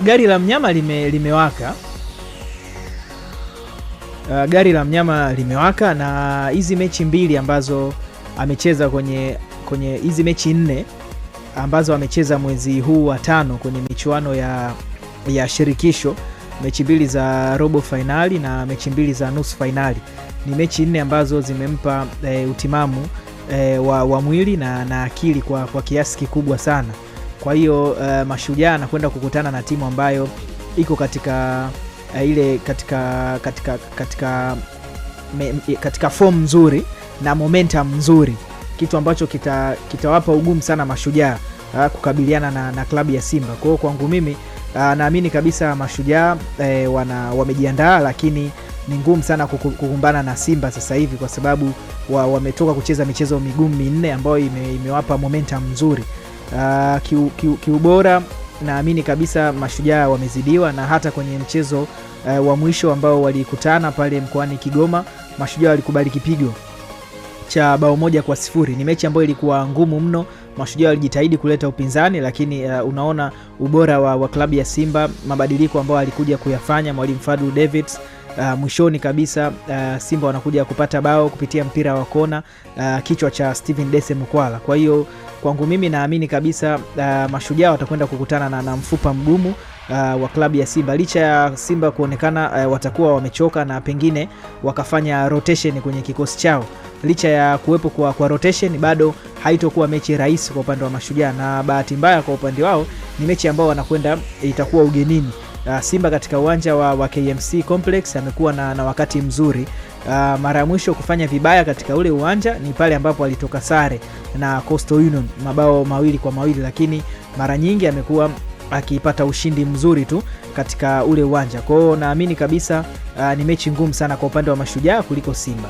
Gari la mnyama limewaka. Gari la mnyama limewaka, na hizi mechi mbili ambazo amecheza kwenye hizi mechi 4 ambazo amecheza mwezi huu wa 5 kwenye michuano ya shirikisho, mechi mbili za robo finali na mechi mbili za nusu finali, ni mechi 4 ambazo zimempa utimamu wa mwili na akili kwa kiasi kikubwa sana. Kwa hiyo Mashujaa anakwenda kukutana na timu ambayo iko katika katika form nzuri na momentum nzuri, kitu ambacho kitawapa ugumu sana Mashujaa kukabiliana na klabu ya Simba. Kwa hiyo kwangu mimi naamini kabisa Mashujaa wamejiandaa, lakini ni ngumu sana kukumbana na Simba sasa hivi, kwa sababu wametoka kucheza michezo migumu 4 ambayo imewapa momentum nzuri. Kiubora naamini kabisa Mashujaa wamezidiwa, na hata kwenye mchezo wa mwisho ambao walikutana pale mkoani Kigoma, Mashujaa walikubali kipigo cha bao 1-0. Ni mechi ambayo ilikuwa ngumu mno. Mashujaa walijitahidi kuleta upinzani, lakini unaona ubora wa klabu ya Simba, mabadiliko ambayo alikuja kuyafanya mwalimu Fadlu Davids. Mwishoni kabisa Simba wanakuja kupata bao kupitia mpira wa kona, kichwa cha Steven Dese Mukwala. Kwa hiyo kwangu mimi naamini kabisa Mashujaa watakwenda kukutana na mfupa mgumu wa klabu ya Simba, licha ya Simba kuonekana watakuwa wamechoka na pengine wakafanya rotation kwenye kikosi chao. Licha ya kuwepo kwa rotation, bado haitokuwa mechi rahisi kwa upande wa Mashujaa, na bahati mbaya kwa upande wao ni mechi ambao wanakwenda itakuwa ugenini. Simba katika uwanja wa KMC Complex amekuwa na wakati mzuri. Mara ya mwisho kufanya vibaya katika ule uwanja ni pale ambapo alitoka sare na Coastal Union mabao 2-2, lakini mara nyingi amekuwa akipata ushindi mzuri tu katika ule uwanja. Kwa hiyo naamini kabisa ni mechi ngumu sana kwa upande wa Mashujaa kuliko Simba.